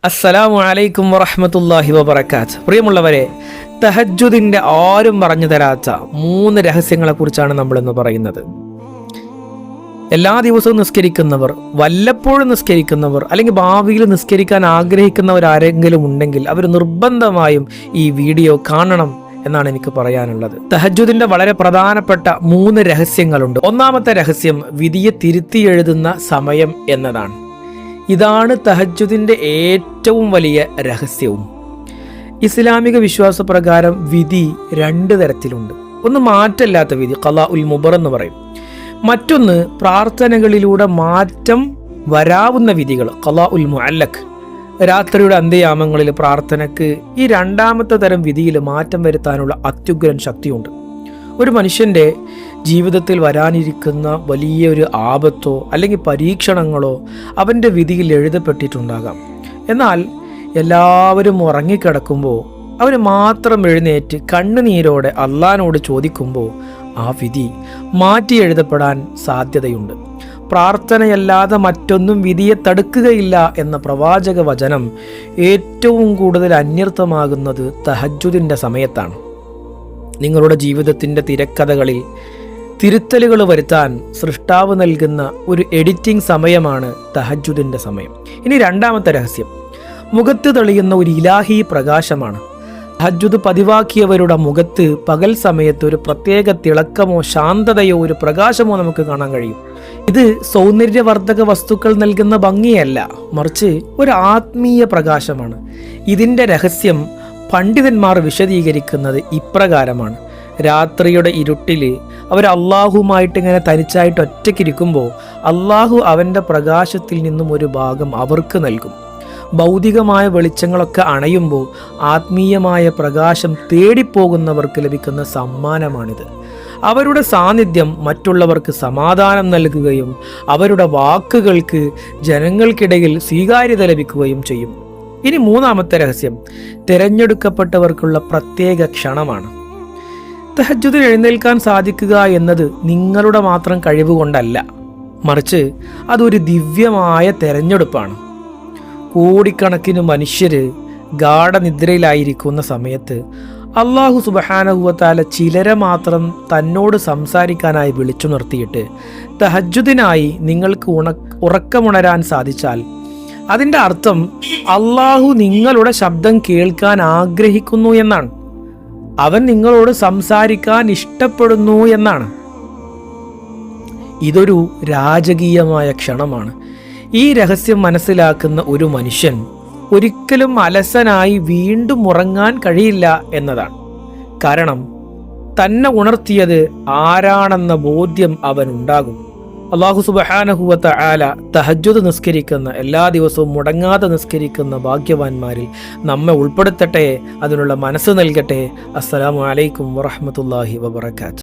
അസ്സലാമു അലൈക്കും വറഹ്മത്തുള്ളാഹി വബറകാത്ത്. പ്രിയമുള്ളവരെ, തഹജ്ജുദിൻ്റെ ആരും പറഞ്ഞു തരാത്ത 3 രഹസ്യങ്ങളെക്കുറിച്ചാണ് നമ്മളിന്ന് പറയുന്നത്. എല്ലാ ദിവസവും നിസ്കരിക്കുന്നവർ, വല്ലപ്പോഴും നിസ്കരിക്കുന്നവർ, അല്ലെങ്കിൽ ഭാവിയിൽ നിസ്കരിക്കാൻ ആഗ്രഹിക്കുന്നവരാരെങ്കിലും ഉണ്ടെങ്കിൽ അവർ നിർബന്ധമായും ഈ വീഡിയോ കാണണം എന്നാണ് എനിക്ക് പറയാനുള്ളത്. തഹജ്ജുദിൻ്റെ വളരെ പ്രധാനപ്പെട്ട 3 രഹസ്യങ്ങളുണ്ട്. ഒന്നാമത്തെ രഹസ്യം വിധിയെ തിരുത്തി എഴുതുന്ന സമയം എന്നതാണ്. ഇതാണ് തഹജ്ജുദിൻ്റെ ഏറ്റവും വലിയ രഹസ്യവും. ഇസ്ലാമിക വിശ്വാസപ്രകാരം വിധി 2 തരത്തിലുണ്ട്. ഒന്ന് മാറ്റമില്ലാത്ത വിധി, ഖലാ ഉൽ മുബർ എന്ന് പറയും. മറ്റൊന്ന് പ്രാർത്ഥനകളിലൂടെ മാറ്റം വരാവുന്ന വിധികൾ, ഖലാ ഉൽ മുഅല്ലഖ്. രാത്രിയുടെ അന്ത്യയാമങ്ങളിൽ പ്രാർത്ഥനയ്ക്ക് ഈ 2ാമത്തെ തരം വിധിയിൽ മാറ്റം വരുത്താനുള്ള അത്യുഗ്രൻ ശക്തിയുണ്ട്. ഒരു മനുഷ്യൻ്റെ ജീവിതത്തിൽ വരാനിരിക്കുന്ന വലിയൊരു ആപത്തോ അല്ലെങ്കിൽ പരീക്ഷണങ്ങളോ അവൻ്റെ വിധിയിൽ എഴുതപ്പെട്ടിട്ടുണ്ടാകാം. എന്നാൽ എല്ലാവരും ഉറങ്ങിക്കിടക്കുമ്പോൾ അവന് മാത്രം എഴുന്നേറ്റ് കണ്ണുനീരോടെ അള്ളാഹിനോട് ചോദിക്കുമ്പോൾ ആ വിധി മാറ്റി എഴുതപ്പെടാൻ സാധ്യതയുണ്ട്. പ്രാർത്ഥനയല്ലാതെ മറ്റൊന്നും വിധിയെ തടുക്കുകയില്ല എന്ന പ്രവാചക വചനം ഏറ്റവും കൂടുതൽ അന്വർത്ഥമാകുന്നത് തഹജ്ജുദിൻ്റെ സമയത്താണ്. നിങ്ങളുടെ ജീവിതത്തിൻ്റെ തിരക്കഥകളിൽ തിരുത്തലുകൾ വരുത്താൻ സൃഷ്ടാവ് നൽകുന്ന ഒരു എഡിറ്റിംഗ് സമയമാണ് തഹജ്ജുദിൻ്റെ സമയം. ഇനി 2ാമത്തെ രഹസ്യം മുഖത്ത് തെളിയുന്ന ഒരു ഇലാഹി പ്രകാശമാണ്. തഹജ്ജുദ് പതിവാക്കിയവരുടെ മുഖത്ത് പകൽ സമയത്ത് ഒരു പ്രത്യേക തിളക്കമോ ശാന്തതയോ ഒരു പ്രകാശമോ നമുക്ക് കാണാൻ കഴിയും. ഇത് സൗന്ദര്യവർദ്ധക വസ്തുക്കൾ നൽകുന്ന ഭംഗിയല്ല, മറിച്ച് ഒരു ആത്മീയ പ്രകാശമാണ്. ഇതിൻ്റെ രഹസ്യം പണ്ഡിതന്മാർ വിശദീകരിക്കുന്നത് ഇപ്രകാരമാണ്. രാത്രിയുടെ ഇരുട്ടിൽ അവർ അള്ളാഹുമായിട്ട് ഇങ്ങനെ തനിച്ചായിട്ട് ഒറ്റയ്ക്കിരിക്കുമ്പോൾ അള്ളാഹു അവൻ്റെ പ്രകാശത്തിൽ നിന്നും ഒരു ഭാഗം അവർക്ക് നൽകും. ഭൗതികമായ വെളിച്ചങ്ങളൊക്കെ അണയുമ്പോൾ ആത്മീയമായ പ്രകാശം തേടിപ്പോകുന്നവർക്ക് ലഭിക്കുന്ന സമ്മാനമാണിത്. അവരുടെ സാന്നിധ്യം മറ്റുള്ളവർക്ക് സമാധാനം നൽകുകയും അവരുടെ വാക്കുകൾക്ക് ജനങ്ങൾക്കിടയിൽ സ്വീകാര്യത ലഭിക്കുകയും ചെയ്യും. ഇനി 3ാമത്തെ രഹസ്യം തിരഞ്ഞെടുക്കപ്പെട്ടവർക്കുള്ള പ്രത്യേക ക്ഷണമാണ്. തഹജ്ജുദിൽ എഴുന്നേൽക്കാൻ സാധിക്കുക എന്നത് നിങ്ങളുടെ മാത്രം കഴിവുകൊണ്ടല്ല, മറിച്ച് അതൊരു ദിവ്യമായ തെരഞ്ഞെടുപ്പാണ്. കോടിക്കണക്കിന് മനുഷ്യർ ഗാഠനിദ്രയിലായിരിക്കുന്ന സമയത്ത് അള്ളാഹു സുബ്ഹാനഹു വ തആല ചിലരെ മാത്രം തന്നോട് സംസാരിക്കാനായി വിളിച്ചു നിർത്തിയിട്ട് തഹജ്ജുദിനായി നിങ്ങൾക്ക് ഉറക്കമുണരാൻ സാധിച്ചാൽ അതിൻ്റെ അർത്ഥം അള്ളാഹു നിങ്ങളുടെ ശബ്ദം കേൾക്കാൻ ആഗ്രഹിക്കുന്നു എന്നാണ്. അവൻ നിങ്ങളോട് സംസാരിക്കാൻ ഇഷ്ടപ്പെടുന്നു എന്നാണ്. ഇതൊരു രാജകീയമായ ക്ഷണമാണ്. ഈ രഹസ്യം മനസ്സിലാക്കുന്ന ഒരു മനുഷ്യൻ ഒരിക്കലും അലസനായി വീണ്ടും ഉറങ്ങാൻ കഴിയില്ല എന്നതാണ്. കാരണം തന്നെ ഉണർത്തിയത് ആരാണെന്ന ബോധ്യം അവനുണ്ടാകും. അല്ലാഹു സുബ്ഹാനഹു വ തആല തഹജ്ജുദ് നിസ്കരിക്കുന്ന, എല്ലാ ദിവസവും മുടങ്ങാതെ നിസ്കരിക്കുന്ന ഭാഗ്യവാന്മാരിൽ നമ്മെ ഉൾപ്പെടുത്തട്ടെ, അതിനുള്ള മനസ്സ് നൽകട്ടെ. അസ്സലാമു അലൈക്കും വറഹ്മത്തുള്ളാഹി വബറകാത്ത്.